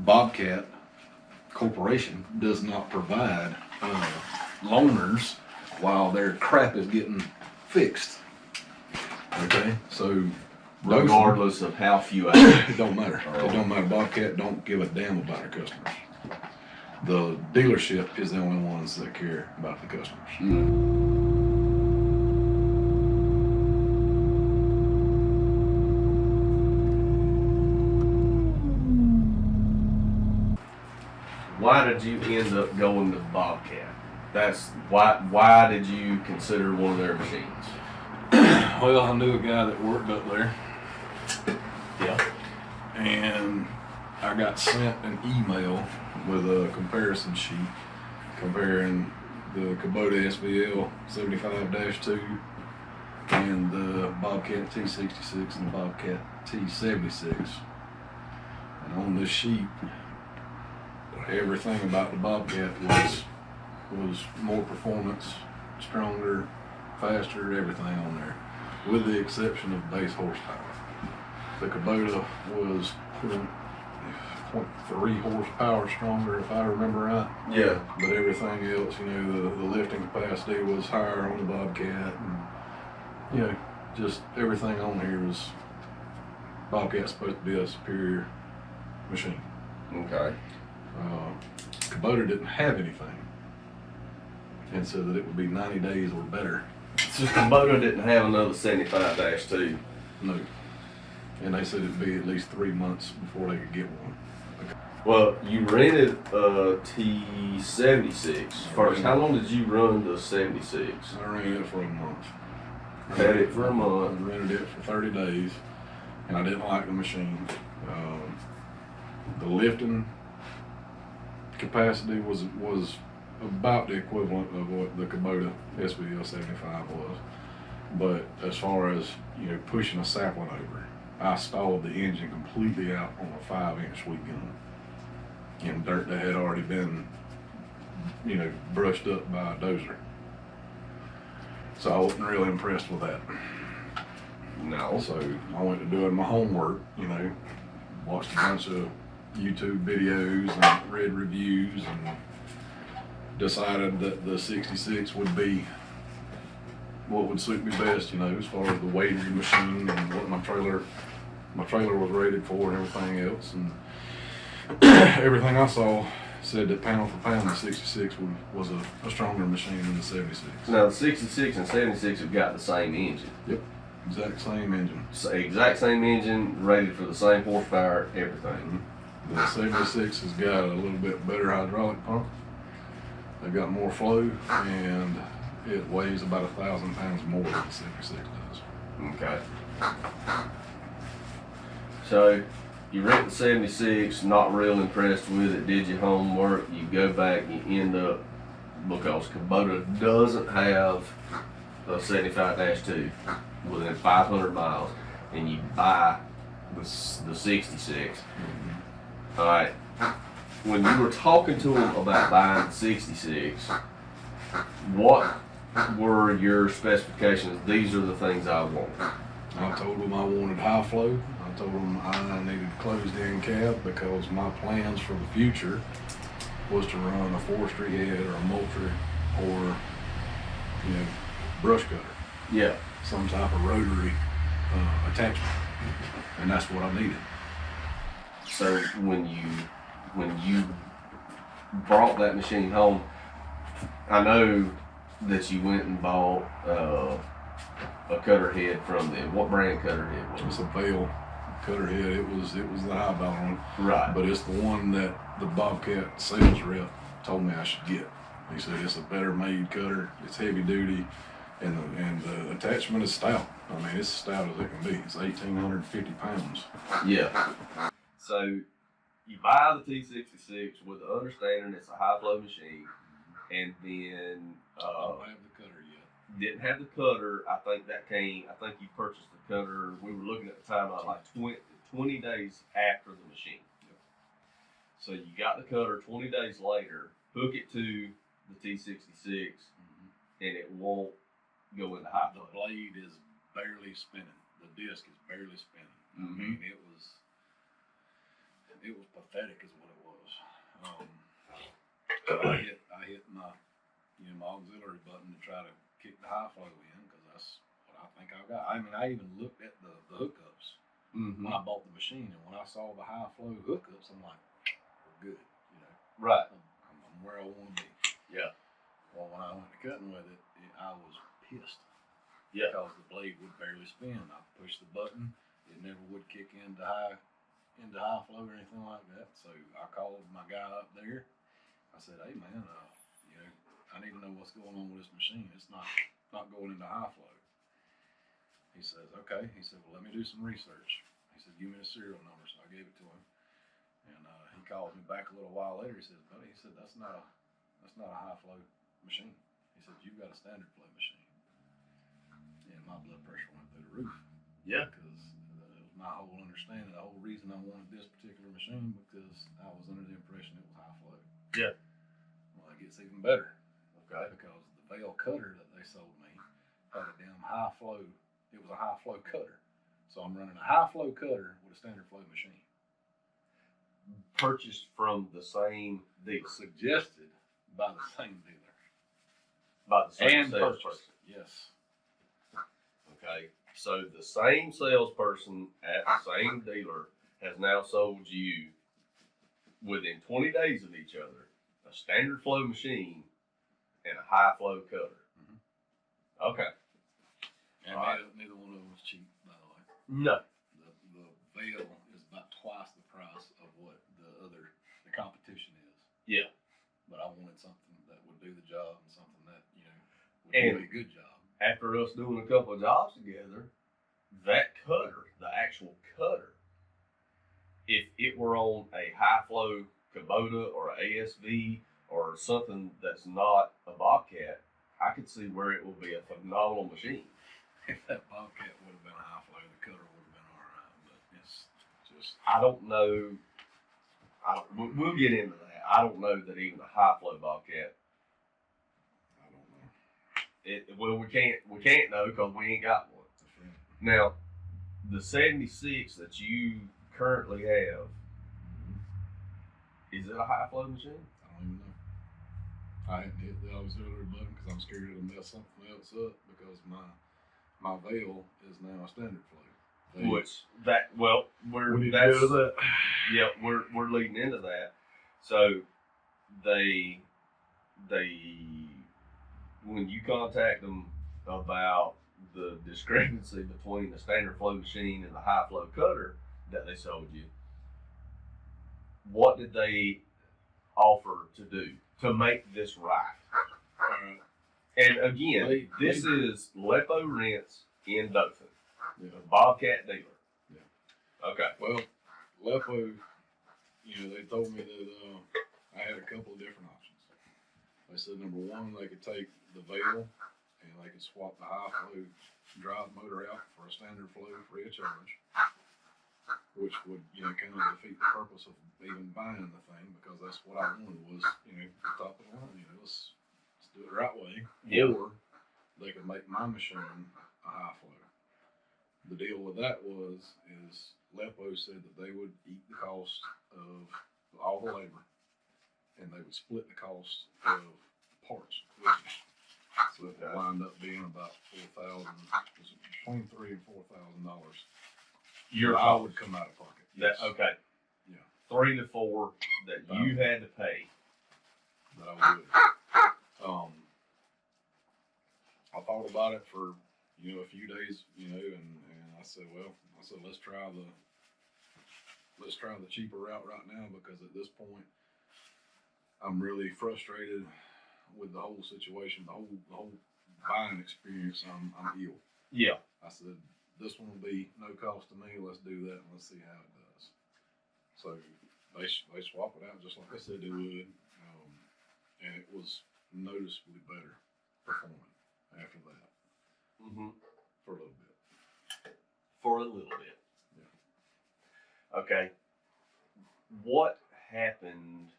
Bobcat Corporation does not provide loaners while their crap is getting fixed. Okay, so regardless of how few it don't matter. It don't matter. Bobcat don't give a damn about their customers. The dealership is the only ones that care about the customers. Why did you end up going to Bobcat? That's why did you consider one of their machines? Well, I knew a guy that worked up there. Yeah. And I got sent an email with a comparison sheet comparing the Kubota SVL 75-2 and the Bobcat T66 and the Bobcat T76. And on this sheet, everything about the Bobcat was more performance, stronger, faster, everything on there, with the exception of base horsepower. The Kubota was 0.3 horsepower stronger, if I remember right. Yeah. But everything else, you know, the lifting capacity was higher on the Bobcat, and you know, just everything on here was Bobcat's supposed to be a superior machine. Okay. Kubota didn't have anything, and said that it would be 90 days or better. So Kubota didn't have another 75-2. No. And they said it'd be at least 3 months before they could get one. Well, you rented a T76 first. How long did you run the 76? I rented it for a month. Had it for a month. I rented it for 30 days, and I didn't like the machine. The lifting capacity was about the equivalent of what the Kubota SVL 75 was. But as far as, you know, pushing a sapling over, I stalled the engine completely out on a 5-inch sweep gun in dirt that had already been, you know, brushed up by a dozer. So I wasn't really impressed with that. No. So I went to doing my homework, you know, watched a bunch of YouTube videos and read reviews and decided that the 66 would be what would suit me best, you know, as far as the weight of the machine and what my trailer was rated for and everything else. And everything I saw said that pound for pound the 66 was a stronger machine than the 76. Now the 66 and 76 have got the same engine. Yep, exact same engine. So exact same engine, rated for the same horsepower, everything. The 76 has got a little bit better hydraulic pump. They've got more flow, and it weighs about 1,000 pounds more than the 76 does. Okay. So you rent the 76, not real impressed with it, did your homework, you go back, you end up, because Kubota doesn't have a 75-2 within 500 miles, and you buy the 66. All right. When you were talking to them about buying the 66, what were your specifications? These are the things I want. I told them I wanted high flow. I told them I needed a closed-in cab because my plans for the future was to run a forestry head or a Moultrie or, you know, brush cutter. Yeah. Some type of rotary attachment, and that's what I needed. So when you brought that machine home, I know that you went and bought a cutter head from them. What brand cutter head was it? It's a Vail cutter head. It was the high dollar one. Right. But it's the one that the Bobcat sales rep told me I should get. He said it's a better made cutter. It's heavy duty, and the attachment is stout. I mean, it's as stout as it can be. It's 1,850 pounds. Yeah. So you buy the T66 with the understanding it's a high flow machine, and then I don't have the cutter yet. Didn't have the cutter. I think you purchased the cutter. We were looking at the time like 20 days after the machine. Yep. So you got the cutter 20 days later, hook it to the T66, and it won't go into high flow. The blade is barely spinning. The disc is barely spinning. I mean, it was pathetic, is what it was. So I hit my my auxiliary button to try to kick the high flow in because that's what I think I got. I mean, I even looked at the hookups when I bought the machine, and when I saw the high flow hookups, I'm like, we're good, Right. I'm where I want to be. Yeah. Well, when I went to cutting with it, I was pissed. Yeah. Because the blade would barely spin. I pushed the button, it never would kick into high flow or anything like that. So I called my guy up there. I said, hey man, I need to know what's going on with this machine. It's not going into high flow. He says, okay. He said, well, let me do some research. He said, give me the serial number. So I gave it to him. And he calls me back a little while later. He says, buddy, he said, that's not a high flow machine. He said, you've got a standard flow machine. And my blood pressure went through the roof. Yeah. Because it was my whole understanding, the whole reason I wanted this particular machine, because I was under the impression it was high flow. Yeah. Well, it gets even better. Okay. Because the Vail cutter that they sold me had a damn high flow. It was a high flow cutter. So I'm running a high flow cutter with a standard flow machine. Purchased from the same dealer. Suggested by the same dealer. By the same And salesperson. purchased. Yes. Okay. So the same salesperson at the same dealer has now sold you, within 20 days of each other, a standard flow machine and a high flow cutter. Mm-hmm. Okay. And right. neither one of them was cheap, by the way. No. The Vail is about twice the price of what the competition is. Yeah. But I wanted something that would do the job and something that, would And do a good job. after us doing a couple of jobs together, that cutter, the actual cutter, if it were on a high flow Kubota or a ASV or something that's not a Bobcat, I could see where it would be a phenomenal machine. If that Bobcat would have been high flow, the cutter would have been all right. But it's just. I don't know. We'll get into that. I don't know that even a high flow Bobcat. I don't know. Well, we can't know because we ain't got one. That's right. Now, the 76 that you currently have, is it a high flow machine? I don't even know. I hadn't hit the auxiliary button because I'm scared it'll mess something else up because my Vail is now a standard flow. We need to go to that. Yeah, we're leading into that. So they when you contact them about the discrepancy between the standard flow machine and the high flow cutter that they sold you, what did they offer to do to make this right? And again, this is Lepo Rents in Dothan, a Bobcat dealer. Yeah. Okay. Well, Lepo, they told me that I had a couple of different options. They said, number one, they could take the Vail and they could swap the high flow drive motor out for a standard flow free of charge, which would, kind of defeat the purpose of even buying the thing, because that's what I wanted was, the top of the line. Let's do it the right way. Yep. Or they could make my machine a high flow. The deal with that is Lepo said that they would eat the cost of all the labor, and they would split the cost of parts. So it wound up being about between $3,000 and $4,000. I would come out of pocket. Yes. Okay. Yeah. 3 to 4 that you had to pay. That I would. I thought about it for a few days, and I said, let's try the cheaper route right now, because at this point I'm really frustrated with the whole situation, the whole buying experience. I'm ill. Yeah. I said, this one will be no cost to me. Let's do that and let's see how it does. So they swap it out just like I said they would, and it was noticeably better performing after that. Mm-hmm. For a little bit. For a little bit. Yeah. Okay. What happened?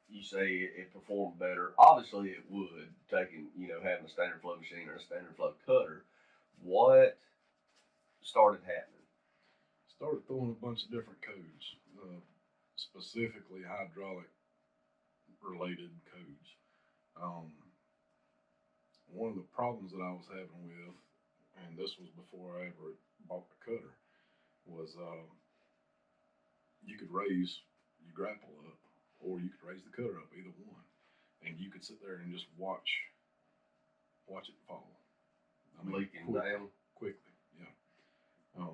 You say it performed better. Obviously, it would, having a standard flow machine or a standard flow cutter. What started happening? Started throwing a bunch of different codes. specifically hydraulic related codes. One of the problems that I was having with, and this was before I ever bought the cutter, was you could raise your grapple up or you could raise the cutter up, either one, and you could sit there and just watch it fall. I mean, Leaking down quickly, yeah.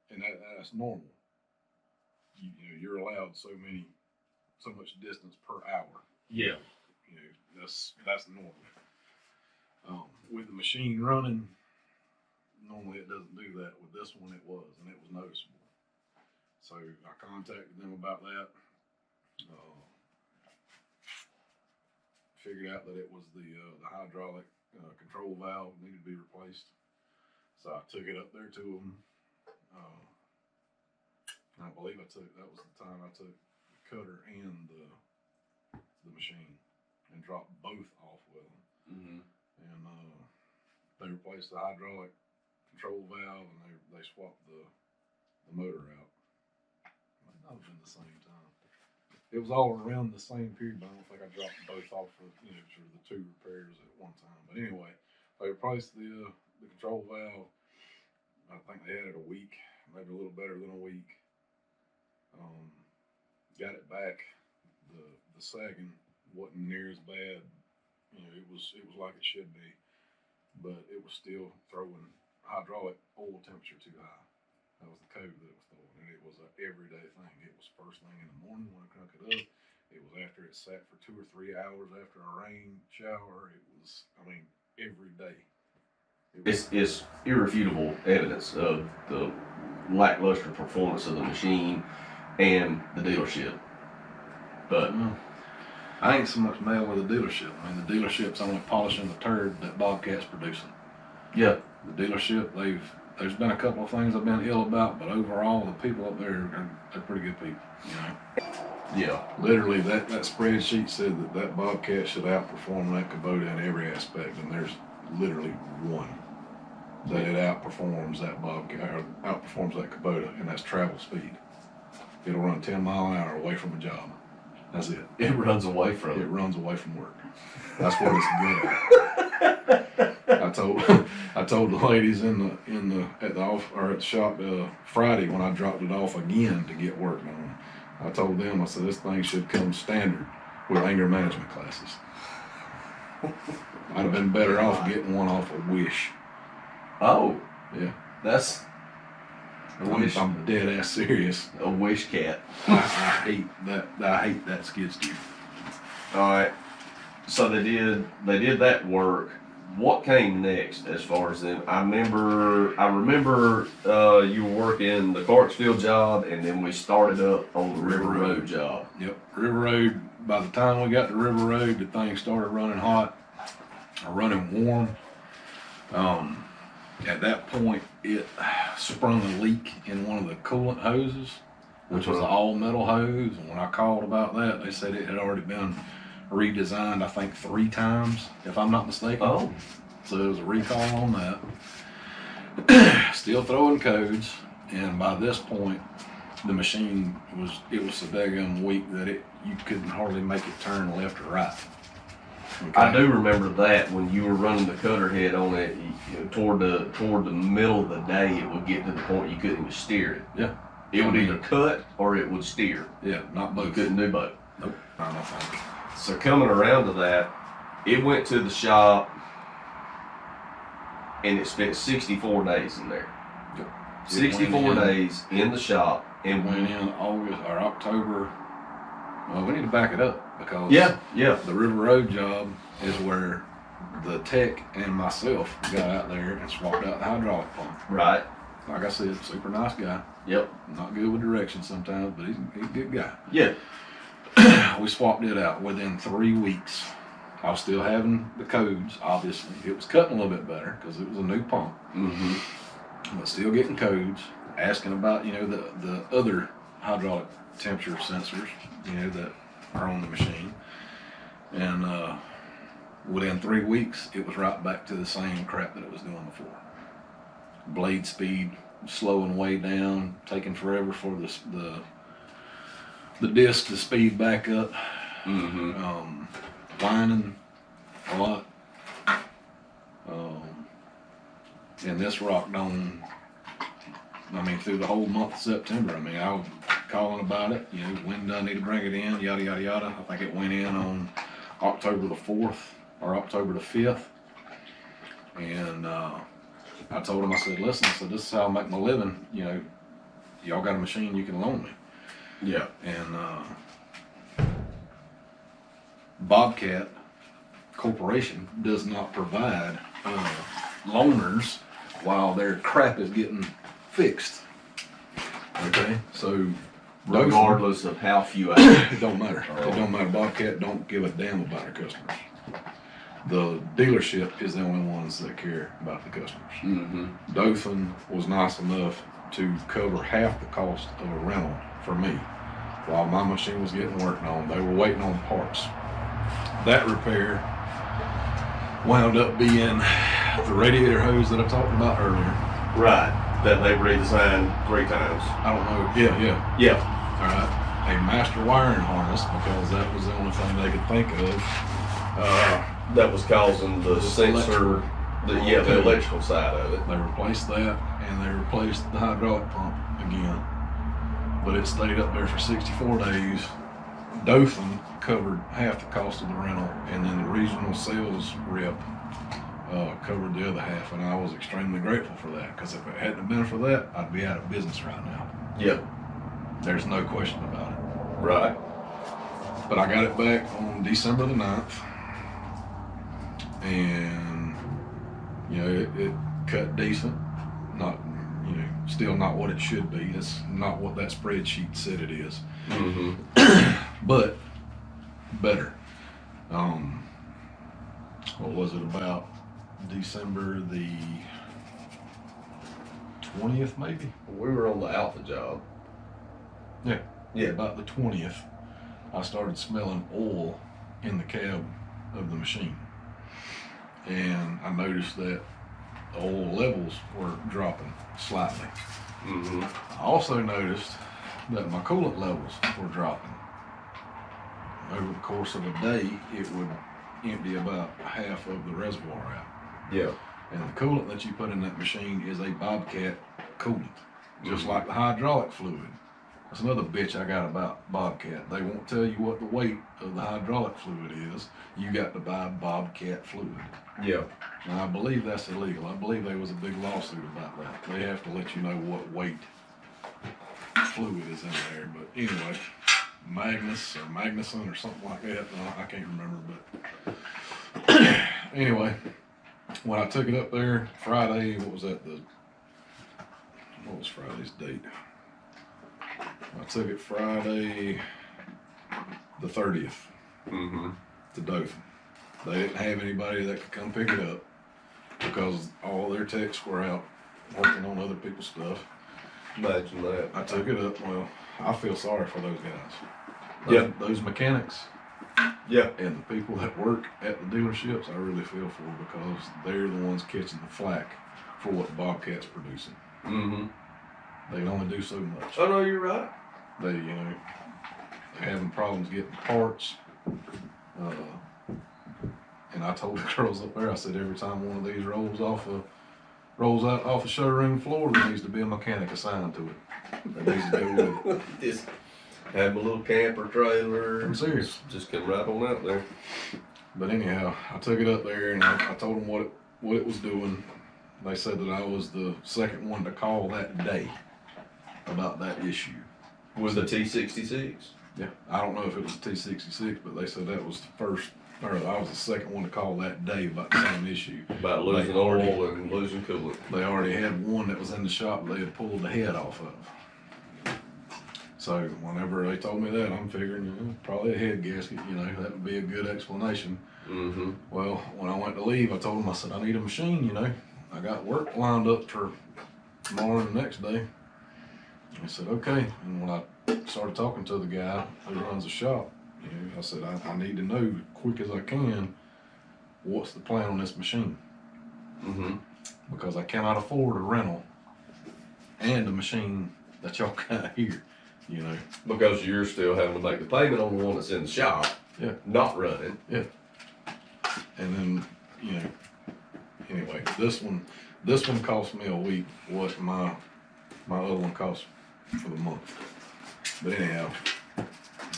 And that's normal. You know, you're allowed so much distance per hour. Yeah. You know, that's normal. With the machine running, normally it doesn't do that. With this one, it was, and it was noticeable. So I contacted them about that. Figured out that it was the hydraulic control valve needed to be replaced. So I took it up there to them. I believe that was the time I took the cutter and the machine and dropped both off with them. Mm-hmm. And they replaced the hydraulic control valve and they swapped the motor out. Might not have been the same time. It was all around the same period, but I don't think I dropped both off for the two repairs at one time. But anyway, they replaced the control valve. I think they had it a week, maybe a little better than a week. Got it back. The sagging wasn't near as bad. You know, it was like it should be, but it was still throwing hydraulic oil temperature too high. That was the code that it was throwing, and it was an everyday thing. It was first thing in the morning when I crank it up. It was after it sat for 2 or 3 hours after a rain shower. It was, I mean, every day. It's irrefutable evidence of the lackluster performance of the machine and the dealership. But I ain't so much mad with the dealership. I mean, the dealership's only polishing the turd that Bobcat's producing. yeah, The dealership, there's been a couple of things I've been ill about, but overall, the people up there they're pretty good people. You know. yeah. Literally, that spreadsheet said that Bobcat should outperform that Kubota in every aspect, and there's literally one that it outperforms that Bobcat, or outperforms that Kubota, and that's travel speed. It'll run 10 miles an hour away from a job. That's it. It runs away from It runs away from work. That's what it's good at. I told the ladies at the shop Friday when I dropped it off again to get work done. I told them, I said, this thing should come standard with anger management classes. I'd have been better off getting one off a Wish. Oh, Yeah. that's a Wish. I'm dead ass serious. A Wish cat. I hate that. I hate that skid steer. All right. So they did that work. What came next as far as them? I remember you were working the Clarksville job, and then we started up on the River Road job. Yep, River Road. By the time we got to River Road, the thing started running hot, or running warm. At that point, it sprung a leak in one of the coolant hoses, which was an all metal hose. And when I called about that, they said it had already been redesigned, I think 3 times, if I'm not mistaken. Oh. So there was a recall on that. Still throwing codes, and by this point, the machine was so daggone weak that you couldn't hardly make it turn left or right. Okay. I do remember that when you were running the cutter head on it, toward the middle of the day, it would get to the point you couldn't even steer it. Yeah. It would either cut or it would steer. Yeah, not both. You couldn't do both. Nope. I don't think. So coming around to that, it went to the shop and it spent 64 days in there. Yep. 64 days in the shop. And Went in August or October. Well, we need to back it up because yeah. the River Road job is where the tech and myself got out there and swapped out the hydraulic pump. Right. Like I said, super nice guy. Yep. Not good with directions sometimes, but he's a good guy. Yeah. We swapped it out within 3 weeks. I was still having the codes, obviously. It was cutting a little bit better because it was a new pump. Mm-hmm. But still getting codes, asking about, the other hydraulic temperature sensors, that are on the machine. And within 3 weeks, it was right back to the same crap that it was doing before. Blade speed slowing way down, taking forever for the the disc to speed back up, Mm-hmm. whining a lot. And this rocked on, I mean, through the whole month of September. I mean, I was calling about it, you know, when do I need to bring it in, yada, yada, yada. I think it went in on October the 4th or October the 5th. And I told him, I said, listen, I said, this is how I make my living. You know, y'all got a machine you can loan me. Yeah. And Bobcat Corporation does not provide loaners while their crap is getting fixed. Okay, so Regardless of how few it don't matter. It don't matter. Bobcat don't give a damn about their customers. The dealership is the only ones that care about the customers. Mm-hmm. Dothan was nice enough to cover half the cost of a rental for me while my machine was getting worked on. They were waiting on parts. That repair wound up being the radiator hose that I talked about earlier. Right. That they redesigned 3 times. I don't know. Yeah. Yeah. All right. A master wiring harness, because that was the only thing they could think of. That was causing the sensor, the electrical side of it. They replaced that, and they replaced the hydraulic pump again. But it stayed up there for 64 days. Dothan covered half the cost of the rental, and then the regional sales rep covered the other half, and I was extremely grateful for that, because if it hadn't been for that, I'd be out of business right now. Yeah. There's no question about it. Right. But I got it back on December the 9th, and you know, it cut decent. Not, you know, still not what it should be. It's not what that spreadsheet said it is. Mm-hmm. But better. What was it, about December the 20th maybe? We were on the Alpha job. Yeah, about the 20th, I started smelling oil in the cab of the machine. And I noticed that the oil levels were dropping slightly. Mm-hmm. I also noticed that my coolant levels were dropping. Over the course of a day, it would empty about half of the reservoir out. Yeah. And the coolant that you put in that machine is a Bobcat coolant, just like the hydraulic fluid. That's another bitch I got about Bobcat. They won't tell you what the weight of the hydraulic fluid is. You got to buy Bobcat fluid. Yeah. And I believe that's illegal. I believe there was a big lawsuit about that. They have to let you know what weight fluid is in there. But anyway, Magnus or Magnuson or something like that. No, I can't remember. But anyway, when I took it up there Friday, what was Friday's date? I took it Friday the 30th to Dothan. They didn't have anybody that could come pick it up because all their techs were out working on other people's stuff. Imagine that. I took it up. Well, I feel sorry for those guys. Yeah. Those mechanics. Yeah. And the people that work at the dealerships, I really feel for because they're the ones catching the flack for what Bobcat's producing. Mm-hmm. They can only do so much. Oh, no, you're right. They're having problems getting parts. And I told the girls up there, I said, every time one of these rolls out off the showroom floor, there needs to be a mechanic assigned to it. That needs to go with it. Just have a little camper trailer. I'm serious. Just come right on out there. But anyhow, I took it up there and I told them what it was doing. They said that I was the second one to call that day about that issue. Was the T66? Yeah, I don't know if it was the T66, but they said that was the first, or I was the second one to call that day about the same issue. About losing oil and losing coolant. They already had one that was in the shop they had pulled the head off of. So whenever they told me that, I'm figuring, probably a head gasket, that would be a good explanation. Mm-hmm. Well, when I went to leave, I told them, I said, I need a machine, I got work lined up for tomorrow and the next day. I said, okay. And when I started talking to the guy who runs the shop, I said, I need to know quick as I can, what's the plan on this machine? Mm-hmm. Because I cannot afford a rental and a machine that y'all got here. you know. Because you're still having to make the payment on the one that's in the shop, Yeah. not running. Yeah. And then, you know, anyway, this one cost me a week what my other one cost for the month. But anyhow,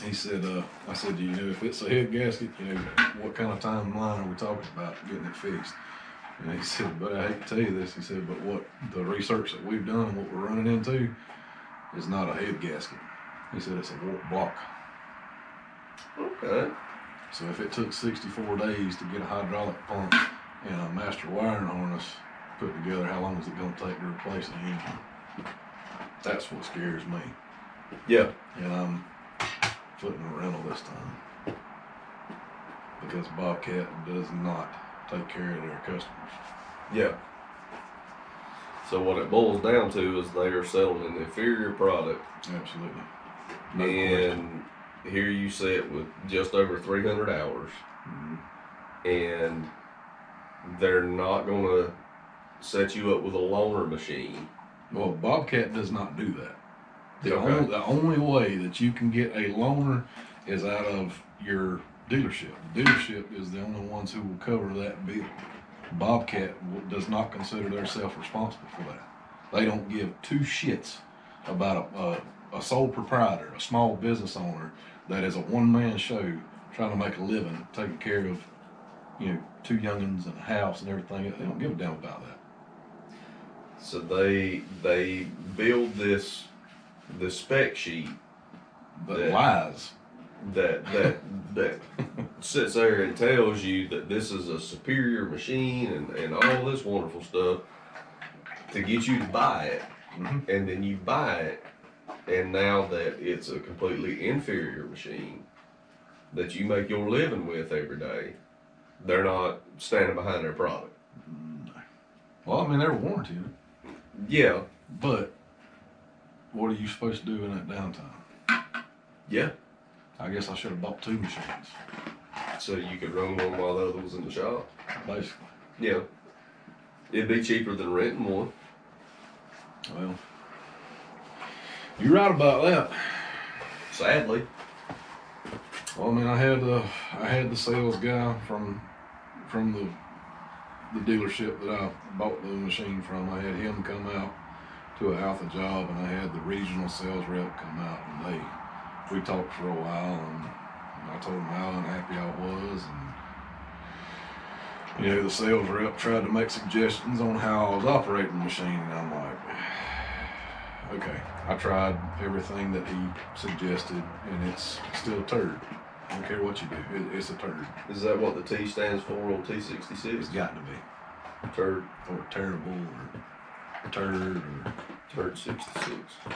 he said, I said, you know, if it's a head gasket, you know, what kind of timeline are we talking about getting it fixed? And he said, but I hate to tell you this, he said, but what the research that we've done and what we're running into is not a head gasket. He said it's a warp block. Okay. So if it took 64 days to get a hydraulic pump and a master wiring harness put together, how long is it going to take to replace the engine? That's what scares me. Yeah. And I'm footing a rental this time because Bobcat does not take care of their customers. Yeah. So what it boils down to is they are selling an inferior product. Absolutely. No And here you sit with just over 300 hours, and they're not going to set you up with a loaner machine. Well, Bobcat does not do that. The Okay. only way that you can get a loaner is out of your dealership. The dealership is the only ones who will cover that bill. Bobcat does not consider themselves responsible for that. They don't give two shits about a sole proprietor, a small business owner that is a one-man show trying to make a living, taking care of, you know, two youngins and a house and everything. They don't give a damn about that. So they build this spec sheet That lies. that sits there and tells you that this is a superior machine and all this wonderful stuff to get you to buy it. Mm-hmm. And then you buy it, and now that it's a completely inferior machine that you make your living with every day, they're not standing behind their product. Well, I mean, they're warranted, Yeah. but what are you supposed to do in that downtime? Yeah. I guess I should have bought two machines, So you could run one while the other was in the shop. basically. Yeah. It'd be cheaper than renting one. Well, you're right about that. Sadly. Well, I mean, I had the sales guy from the dealership that I bought the machine from. I had him come out to a Alpha job, and I had the regional sales rep come out, and we talked for a while, and I told him how unhappy I was, and you know, the sales rep tried to make suggestions on how I was operating the machine, and I'm like, okay, I tried everything that he suggested, and it's still a turd. I don't care what you do, it's a turd. Is that what the T stands for on T66? It's got to be. Turd. Or terrible, or turd, or Turd 66. yeah.